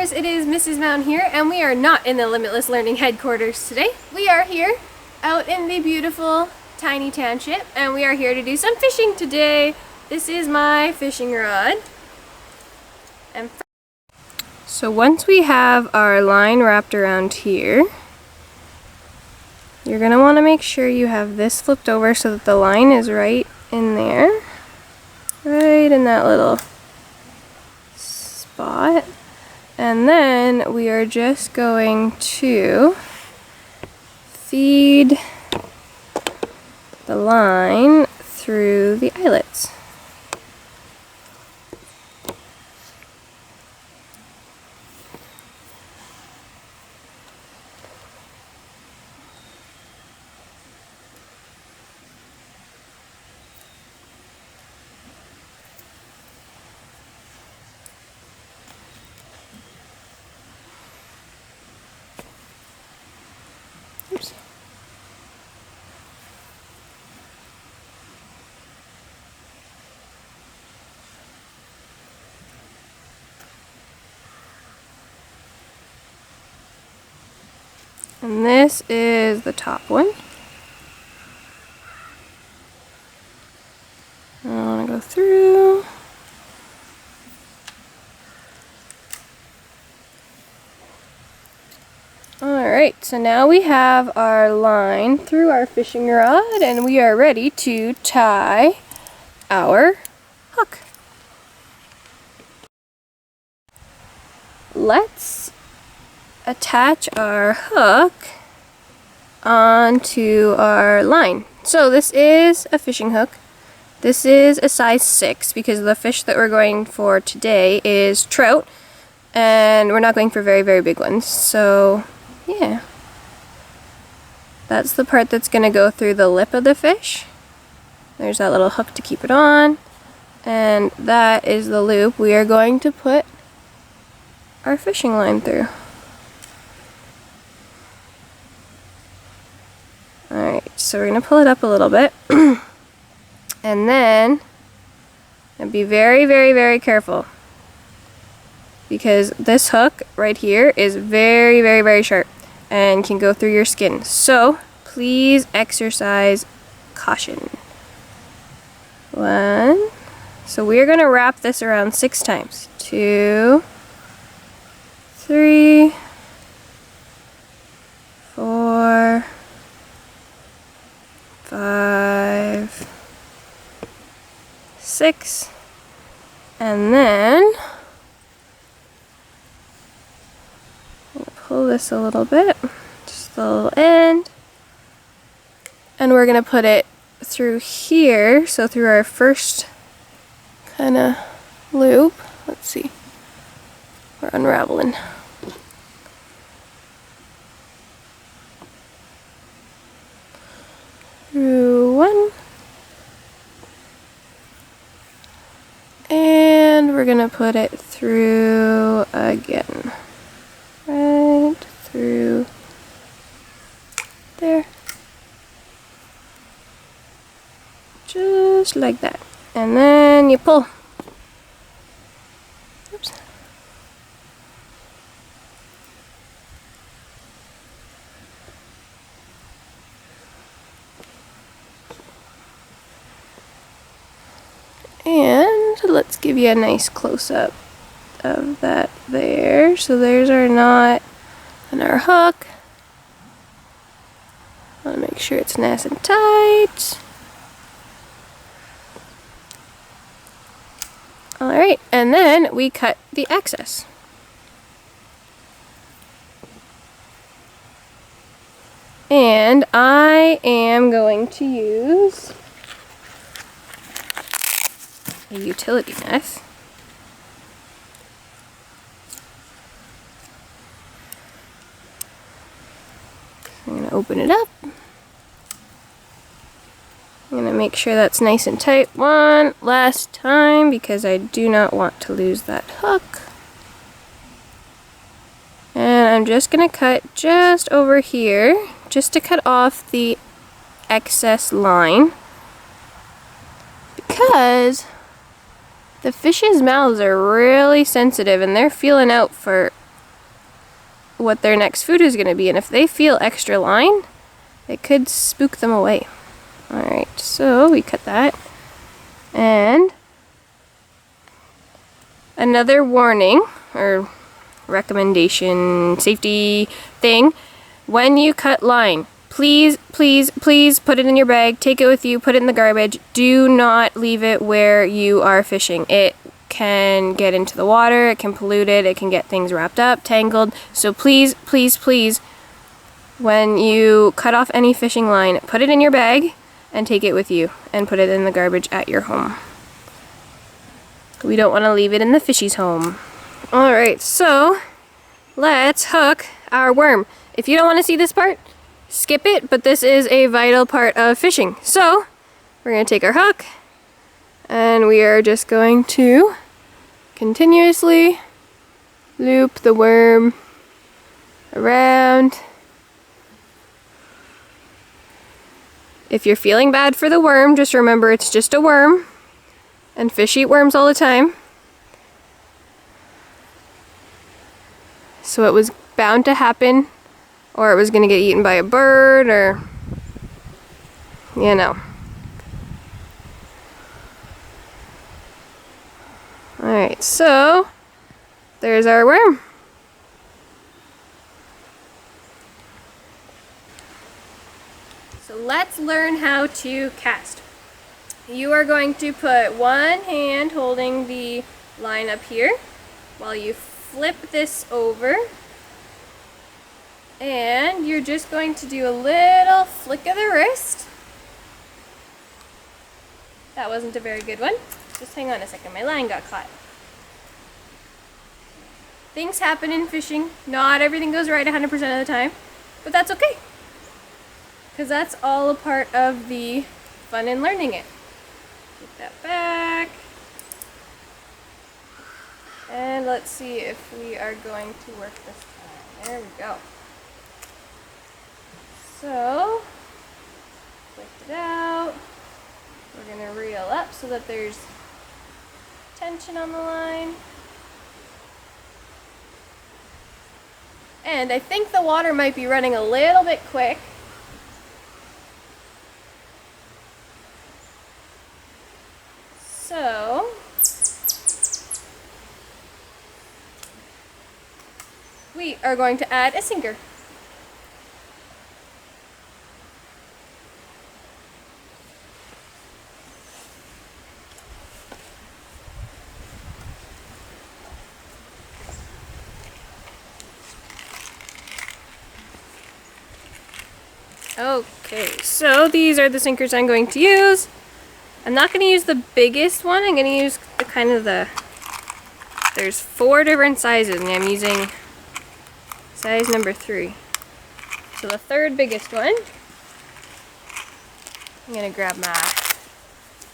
guys, it is Mrs. Mountain here, and we are not in the Limitless Learning headquarters today. We are here out in the beautiful tiny township, and we are here to do some fishing today. This is my fishing rod. And so once we have our line wrapped around here, you're going to want to make sure you have this flipped over so that the line is right in there. Right in that little spot. And then we are just going to feed the line through the eyelets. Oops. And this is the top one. I want to go through. Alright, so now we have our line through our fishing rod and we are ready to tie our hook. Let's attach our hook onto our line. So this is a fishing hook. This is a size 6 because the fish that we're going for today is trout, and we're not going for very, very big ones. So yeah, that's the part that's going to go through the lip of the fish. There's that little hook to keep it on, and that is the loop we are going to put our fishing line through. Alright, so we're going to pull it up a little bit and then be very, very, very careful, because this hook right here is very, very, very sharp and can go through your skin. So please exercise caution. 1. So we are going to wrap this around 6 times. 2, 3, 4, 5, 6, and then pull this a little bit, just the little end, and we're going to put it through here, so through our first kind of loop. Let's see, we're unraveling. Through 1, and we're going to put it through again. Right through there, just like that, and then you pull. Oops. And let's give you a nice close-up of that there. So there's our knot and our hook. I want to make sure it's nice and tight. Alright, and then we cut the excess. And I am going to use a utility knife. I'm going to open it up. I'm going to make sure that's nice and tight one last time because I do not want to lose that hook. And I'm just going to cut just over here, just to cut off the excess line, because the fish's mouths are really sensitive and they're feeling out for what their next food is going to be. And if they feel extra line, it could spook them away. Alright, so we cut that. And another warning or recommendation, safety thing, when you cut line, please, please, please put it in your bag, take it with you, put it in the garbage. Do not leave it where you are fishing. It can get into the water, it can pollute it, it can get things wrapped up, tangled. So please, please, please, when you cut off any fishing line, put it in your bag and take it with you and put it in the garbage at your home. We don't want to leave it in the fishy's home. Alright, so let's hook our worm. If you don't want to see this part, skip it, but this is a vital part of fishing. So we're going to take our hook and we are just going to continuously loop the worm around. If you're feeling bad for the worm, just remember it's just a worm, and fish eat worms all the time. So it was bound to happen, or it was going to get eaten by a bird, or, you know. Alright, so there's our worm. So let's learn how to cast. You are going to put one hand holding the line up here while you flip this over, and you're just going to do a little flick of the wrist. That wasn't a very good one. Just hang on a second, my line got caught. Things happen in fishing. Not everything goes right 100% of the time, but that's okay, because that's all a part of the fun in learning it. Get that back. And let's see if we are going to work this time. There we go. So, lift it out. We're going to reel up so that there's tension on the line. And I think the water might be running a little bit quick. So, we are going to add a sinker. Okay, so these are the sinkers I'm going to use. I'm not going to use the biggest one, I'm going to use the kind of there's 4 different sizes, and I'm using size number 3. So the third biggest one, I'm going to grab my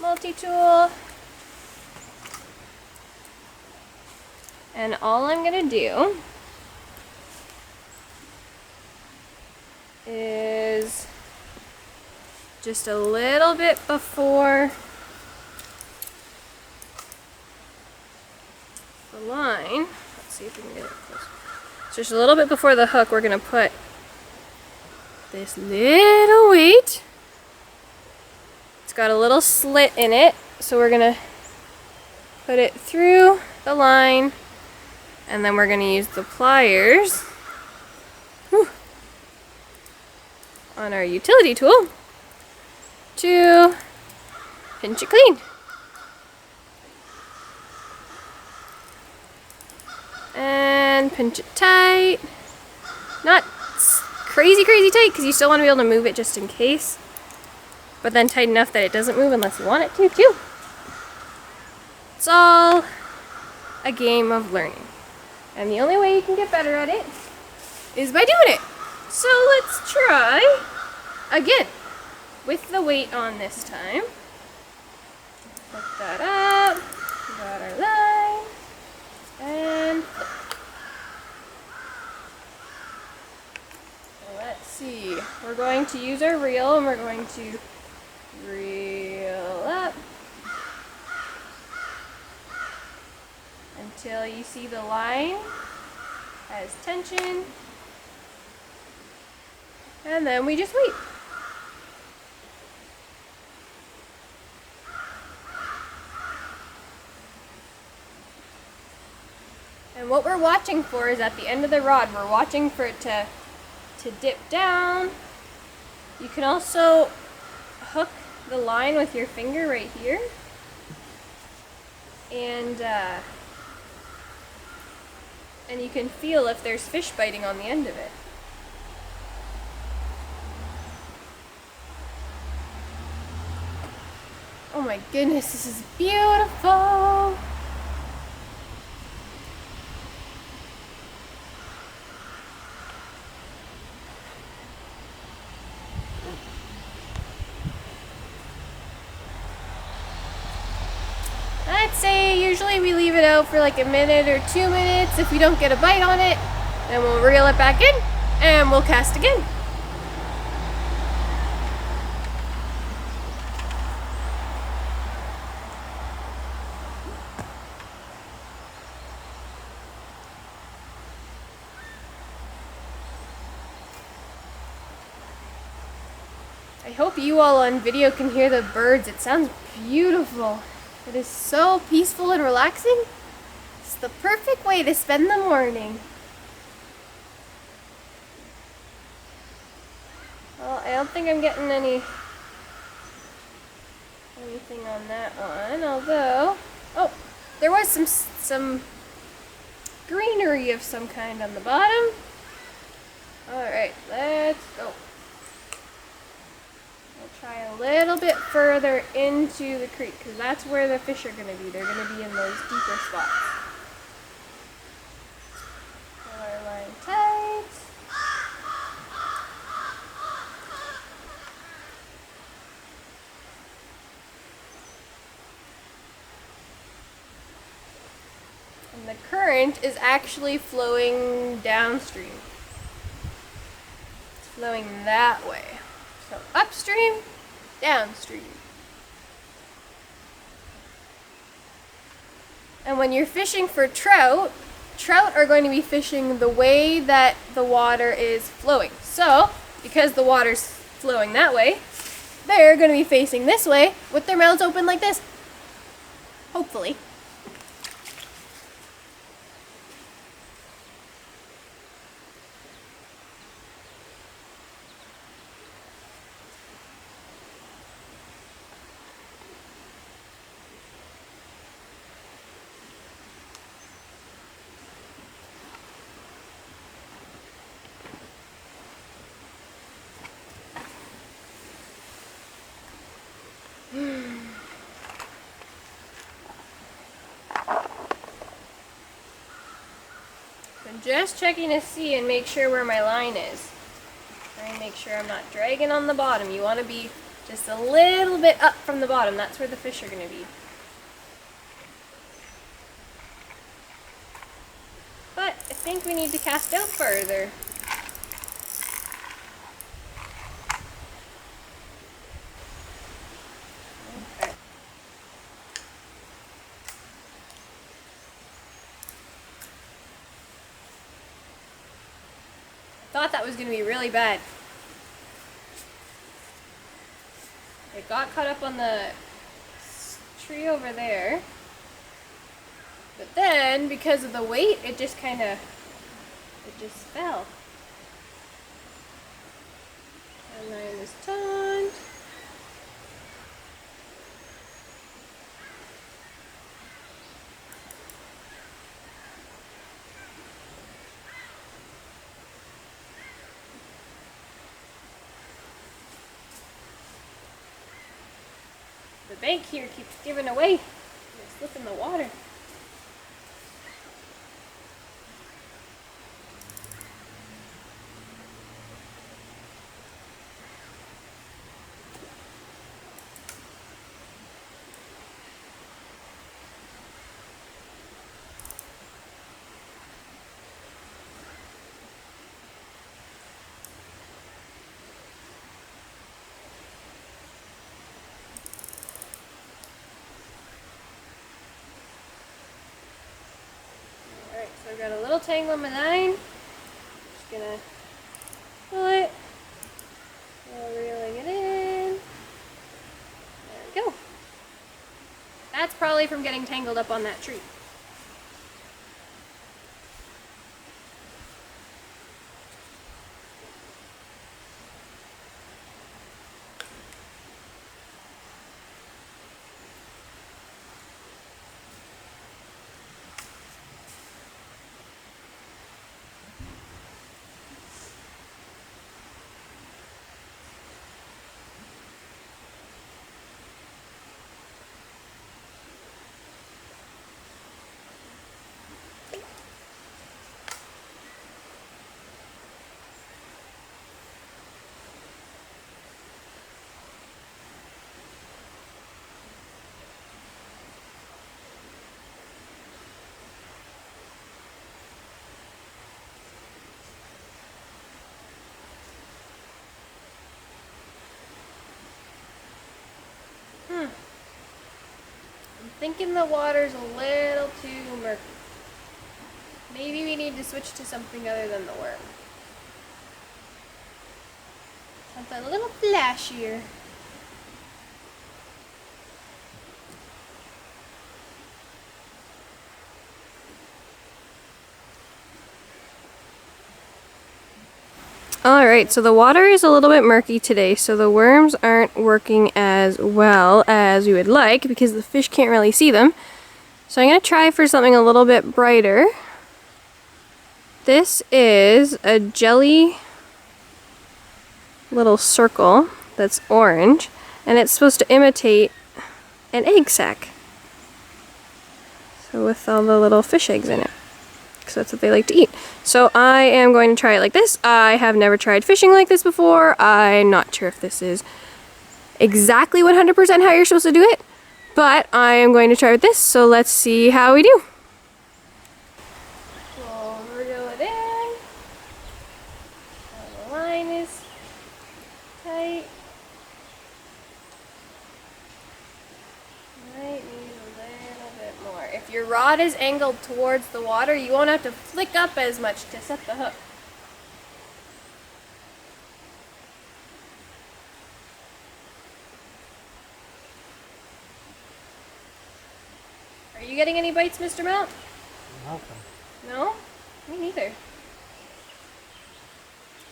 multi-tool, and all I'm going to do is just a little bit before the line, let's see if we can get it close. So just a little bit before the hook, we're going to put this little weight. It's got a little slit in it, so we're going to put it through the line, and then we're going to use the pliers on our utility tool to pinch it clean. And pinch it tight. Not crazy tight, because you still want to be able to move it just in case. But then tight enough that it doesn't move unless you want it to too. It's all a game of learning. And the only way you can get better at it is by doing it. So let's try again with the weight on this time. Hook that up, got our line, and so let's see. We're going to use our reel, and we're going to reel up until you see the line has tension And then we just wait. And what we're watching for is at the end of the rod, we're watching for it to dip down. You can also hook the line with your finger right here. And you can feel if there's fish biting on the end of it. Oh my goodness, this is beautiful! I'd say usually we leave it out for like a minute or 2 minutes. If we don't get a bite on it, then we'll reel it back in and we'll cast again. I hope you all on video can hear the birds. It sounds beautiful. It is so peaceful and relaxing. It's the perfect way to spend the morning. Well, I don't think I'm getting anything on that one, although, oh, there was some greenery of some kind on the bottom. Alright, let's go. Try a little bit further into the creek because that's where the fish are going to be. They're going to be in those deeper spots. Pull our line tight. And the current is actually flowing downstream. It's flowing that way. So upstream, downstream. And when you're fishing for trout, trout are going to be fishing the way that the water is flowing. So, because the water's flowing that way, they're going to be facing this way with their mouths open like this. Hopefully. I'm just checking to see and make sure where my line is. Try and make sure I'm not dragging on the bottom. You want to be just a little bit up from the bottom. That's where the fish are going to be. But I think we need to cast out further. Thought that was going to be really bad. It got caught up on the tree over there. But then, because of the weight, it just fell. And line is taut. The bank here keeps giving away. It's slipping the water. So I've got a little tangle in my line. Just gonna pull it go. That's probably from getting tangled up on that tree. I'm thinking the water's a little too murky. Maybe we need to switch to something other than the worm. Something a little flashier. Alright, so the water is a little bit murky today, so the worms aren't working as well as we would like because the fish can't really see them. So I'm going to try for something a little bit brighter. This is a jelly little circle that's orange, and it's supposed to imitate an egg sac. So with all the little fish eggs in it. Because that's what they like to eat. So I am going to try it like this. I have never tried fishing like this before. I'm not sure if this is exactly 100% how you're supposed to do it, but I am going to try with this, so let's see how we do. We'll reel it in. The line is tight. Might need a little bit more. If your rod is angled towards the water, you won't have to flick up as much to set the hook. Are you getting any bites, Mr. Mount? Nothing. No? Me neither.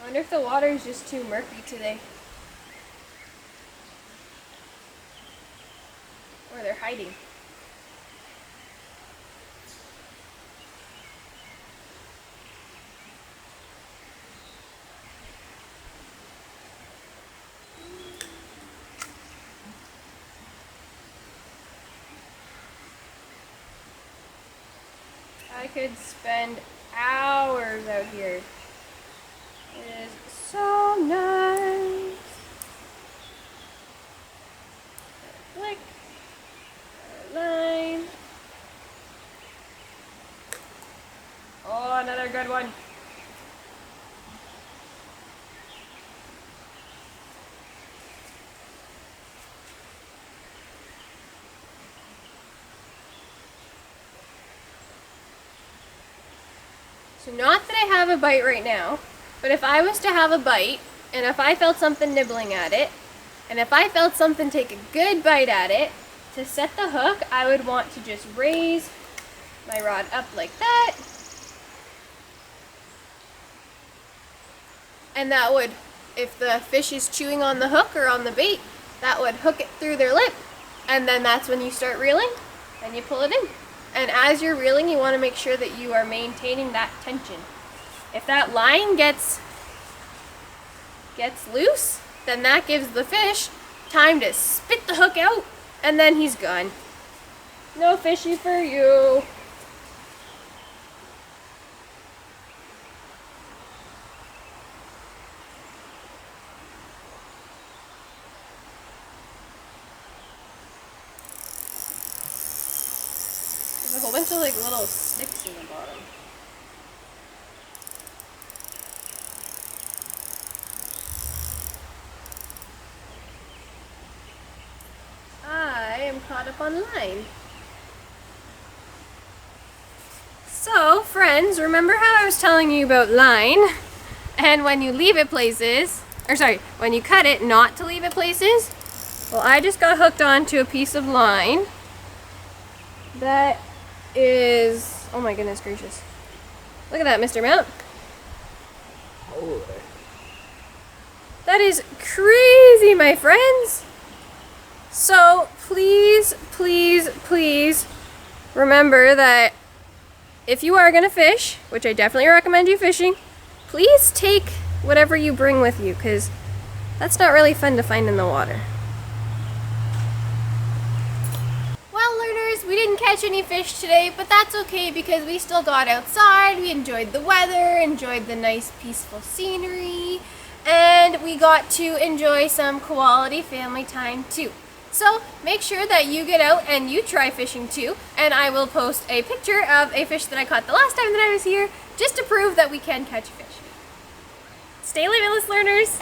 I wonder if the water is just too murky today. Or they're hiding. I could spend hours out here. It is so nice. Flick. Line. Oh, another good one. So not that I have a bite right now, but if I was to have a bite, and if I felt something nibbling at it, and if I felt something take a good bite at it, to set the hook, I would want to just raise my rod up like that. And that would, if the fish is chewing on the hook or on the bait, that would hook it through their lip. And then that's when you start reeling, and you pull it in. And as you're reeling, you want to make sure that you are maintaining that tension. If that line gets loose, then that gives the fish time to spit the hook out, and then he's gone. No fishy for you. There's a whole bunch of like little sticks in the bottom. I am caught up on line. So, friends, remember how I was telling you about line? And when you leave it places, or sorry, when you cut it, not to leave it places? Well, I just got hooked onto a piece of line that is, oh my goodness gracious. Look at that, Mr. Mount. Holy. That is crazy, my friends. So please, please, please remember that if you are gonna fish, which I definitely recommend you fishing, please take whatever you bring with you, because that's not really fun to find in the water. Well, learners, we didn't catch any fish today, but that's okay because we still got outside, we enjoyed the weather, enjoyed the nice peaceful scenery, and we got to enjoy some quality family time too. So make sure that you get out and you try fishing too, and I will post a picture of a fish that I caught the last time that I was here, just to prove that we can catch fish. Stay limitless, learners!